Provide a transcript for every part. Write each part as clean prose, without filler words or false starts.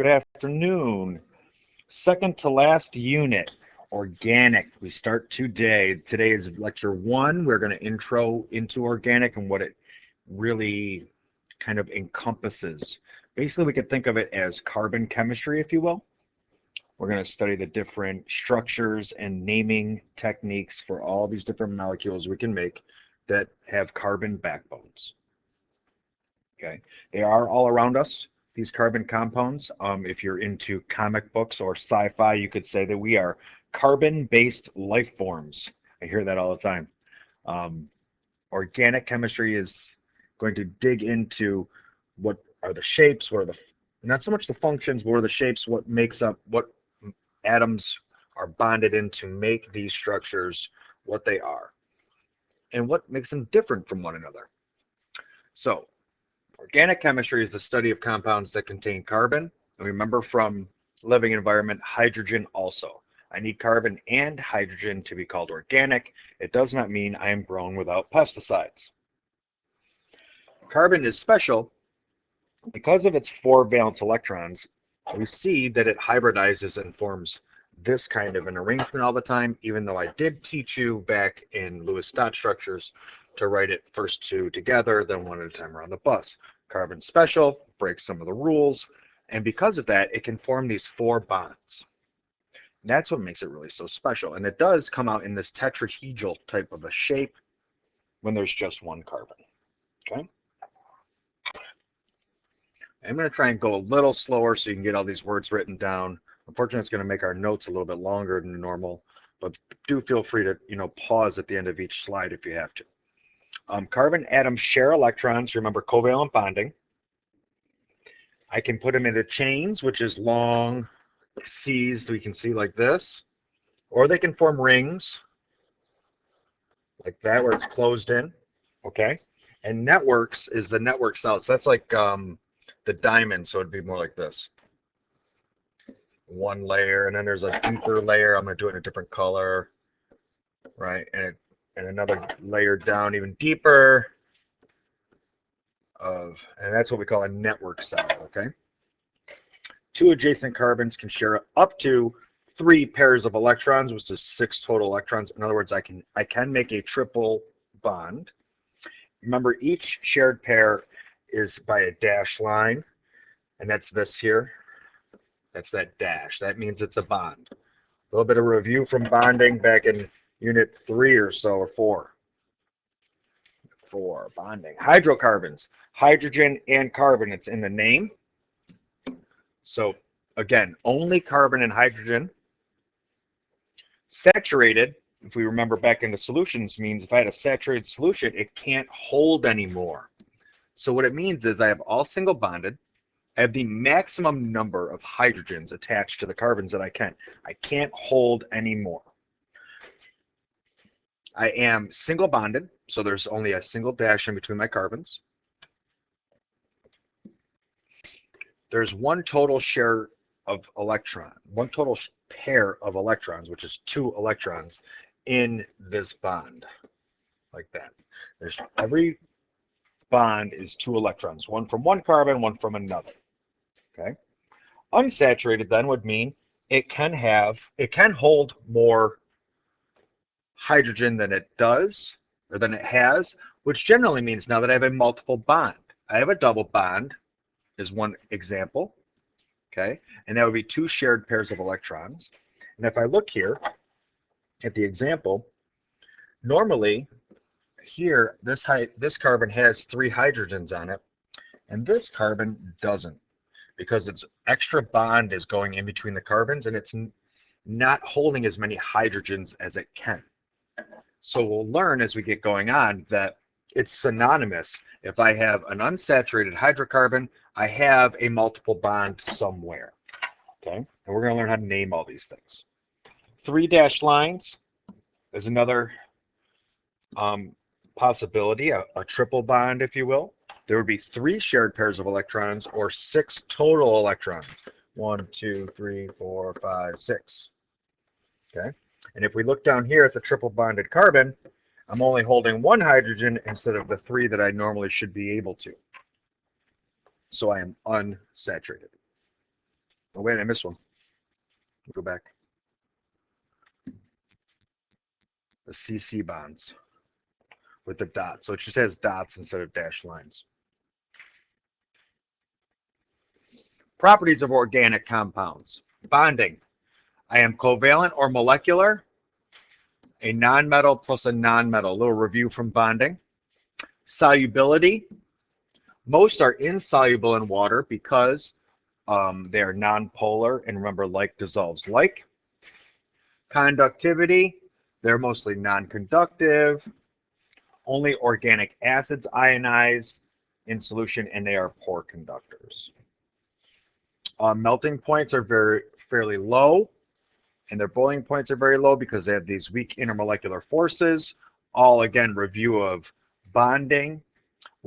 Good afternoon. Second to last unit, organic. We start today. Today is lecture one. We're going to intro into organic and what it really kind of encompasses. Basically, we could think of it as carbon chemistry, if you will. We're going to study the different structures and naming techniques for all these different molecules we can make that have carbon backbones. Okay, they are all around us, these carbon compounds. If you're into comic books or sci-fi, you could say that we are carbon-based life forms. I hear that all the time. Organic chemistry is going to dig into what are the shapes, what are the, not so much the functions, but what are the shapes, what makes up, what atoms are bonded in to make these structures what they are, and what makes them different from one another. So, organic chemistry is the study of compounds that contain carbon. And remember from living environment, hydrogen also. I need carbon and hydrogen to be called organic. It does not mean I am grown without pesticides. Carbon is special because of its 4 valence electrons. We see that it hybridizes and forms this kind of an arrangement all the time, even though I did teach you back in Lewis dot structures to write it first 2 together, then 1 at a time around the bus. Carbon special, breaks some of the rules, and because of that, it can form these 4 bonds. And that's what makes it really so special. And it does come out in this tetrahedral type of a shape when there's just 1 carbon. Okay? I'm going to try and go a little slower so you can get all these words written down. Unfortunately, it's going to make our notes a little bit longer than normal, but do feel free to, pause at the end of each slide if you have to. Carbon atoms share electrons. Remember covalent bonding. I can put them into chains, which is long C's we can see like this, or they can form rings like that where it's closed in. Okay, and networks is the networks out. So that's like the diamond, so it'd be more like this. 1 layer, and then there's a deeper layer. I'm going to do it in a different color, right? And another layer down even deeper and that's what we call a network cell, okay? 2 adjacent carbons can share up to 3 pairs of electrons, which is 6 total electrons. In other words, I can make a triple bond. Remember, each shared pair is by a dash line, and that's this here. That's that dash. That means it's a bond. A little bit of review from bonding back in unit 3 or so, or 4. 4, bonding. Hydrocarbons, hydrogen and carbon. It's in the name. So again, only carbon and hydrogen. Saturated, if we remember back into solutions, means if I had a saturated solution, it can't hold anymore. So what it means is I have all single bonded. I have the maximum number of hydrogens attached to the carbons that I can. I can't hold anymore. I am single bonded, so there's only a single dash in between my carbons. There's 1 total share of electron, 1 total pair of electrons, which is 2 electrons in this bond, like that. There's every bond is 2 electrons, 1 from 1 carbon, 1 from another. Okay. Unsaturated then would mean it can hold more hydrogen than it does, or than it has, which generally means now that I have a multiple bond. I have a double bond, is one example, okay? And that would be 2 shared pairs of electrons. And if I look here at the example, normally here, this carbon has 3 hydrogens on it, and this carbon doesn't, because its extra bond is going in between the carbons, and it's not holding as many hydrogens as it can. So we'll learn as we get going on that it's synonymous. If I have an unsaturated hydrocarbon, I have a multiple bond somewhere. Okay, and we're going to learn how to name all these things. 3 dashed lines is another possibility, a triple bond, if you will. There would be 3 shared pairs of electrons, or 6 total electrons. 1, 2, 3, 4, 5, 6. Okay. And if we look down here at the triple bonded carbon, I'm only holding 1 hydrogen instead of the 3 that I normally should be able to. So I am unsaturated. Oh, wait, I missed one. Go back. The CC bonds with the dots. So it just has dots instead of dashed lines. Properties of organic compounds. Bonding. I am covalent or molecular. A nonmetal plus a nonmetal. A little review from bonding. Solubility. Most are insoluble in water because they are nonpolar, and remember, like dissolves like. Conductivity. They're mostly non-conductive. Only organic acids ionize in solution, and they are poor conductors. Melting points are fairly low, and their boiling points are very low because they have these weak intermolecular forces. All, again, review of bonding.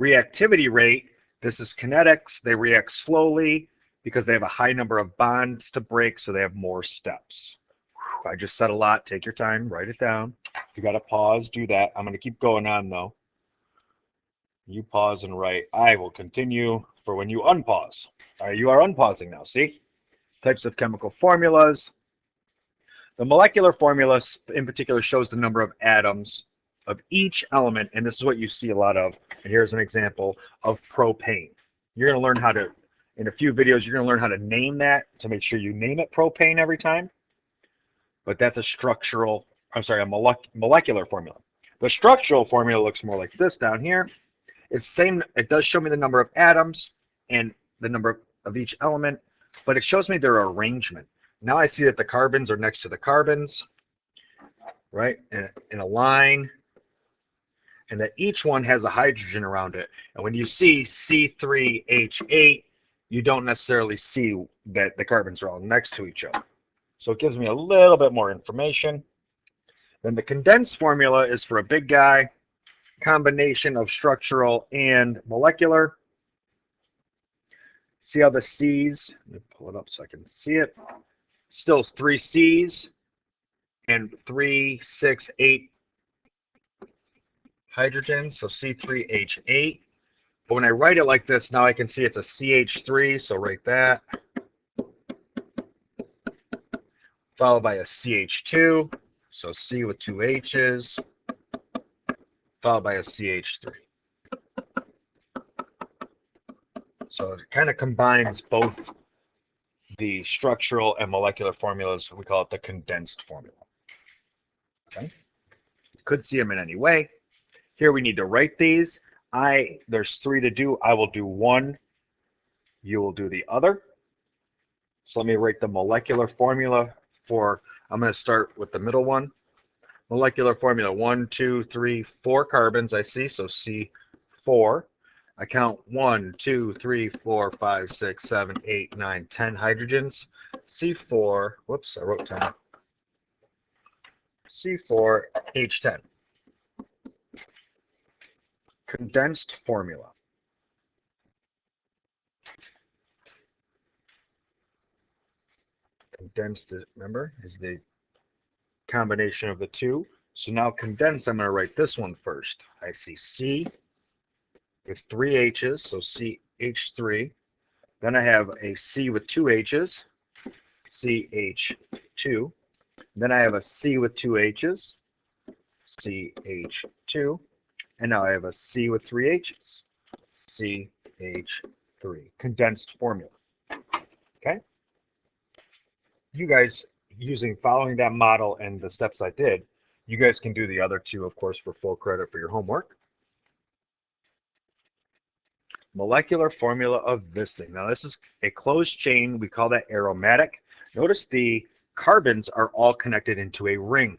Reactivity rate, this is kinetics. They react slowly because they have a high number of bonds to break, so they have more steps. Whew, I just said a lot. Take your time, write it down. If you got to pause, do that. I'm going to keep going on, though. You pause and write. I will continue for when you unpause. All right, you are unpausing now, see? Types of chemical formulas. The molecular formula in particular shows the number of atoms of each element, and this is what you see a lot of. And here's an example of propane. You're going to learn how to, in a few videos, you're going to learn how to name that to make sure you name it propane every time. But that's a molecular formula. The structural formula looks more like this down here. It's same. It does show me the number of atoms and the number of each element, but it shows me their arrangement. Now I see that the carbons are next to the carbons, right, in a line, and that each one has a hydrogen around it. And when you see C3H8, you don't necessarily see that the carbons are all next to each other. So it gives me a little bit more information. Then the condensed formula is for a big guy, combination of structural and molecular. See how the C's, let me pull it up so I can see it. Still 3 C's and 3, 6, 8 hydrogens, so C3H8. But when I write it like this, now I can see it's a CH3, so write that. Followed by a CH2, so C with 2 H's, followed by a CH3. So it kind of combines both the structural and molecular formulas. We call it the condensed formula. Okay. Could see them in any way. Here we need to write these. There's 3 to do. I will do one. You will do the other. So let me write the molecular formula for, I'm going to start with the middle one. Molecular formula, 1, 2, 3, 4 carbons I see, so C4. I count 1, 2, 3, 4, 5, 6, 7, 8, 9, 10 hydrogens. C4, whoops, I wrote 10. C4H10. Condensed formula. Condensed, remember, is the combination of the two. So now condensed, I'm going to write this one first. I see C with 3 H's, so CH3. Then I have a C with 2 H's, CH2. Then I have a C with 2 H's, CH2. And now I have a C with 3 H's, CH3. Condensed formula. Okay? You guys, following that model and the steps I did, you guys can do the other two, of course, for full credit for your homework. Molecular formula of this thing. Now this is a closed chain. We call that aromatic. Notice the carbons are all connected into a ring.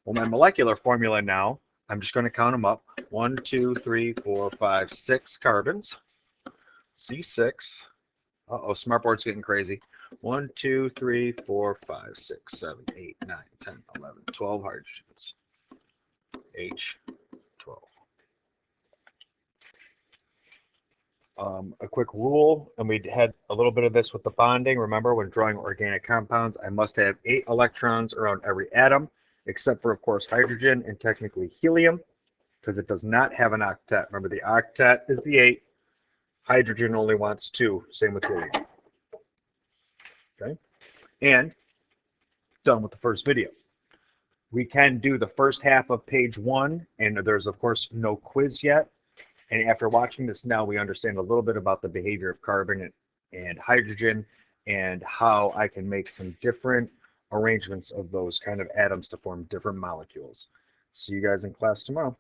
Well, my molecular formula now, I'm just going to count them up. 1, 2, 3, 4, 5, 6 carbons. C6. Uh-oh, smartboard's getting crazy. 1, 2, 3, 4, 5, 6, 7, 8, 9, 10, 11, 12 hydrogens. H12. A quick rule, and we had a little bit of this with the bonding. Remember, when drawing organic compounds, I must have 8 electrons around every atom, except for, of course, hydrogen and technically helium, because it does not have an octet. Remember, the octet is the 8. Hydrogen only wants 2. Same with helium. Okay, and done with the first video. We can do the first half of page 1, and there's of course no quiz yet. And after watching this now, we understand a little bit about the behavior of carbon and hydrogen and how I can make some different arrangements of those kind of atoms to form different molecules. See you guys in class tomorrow.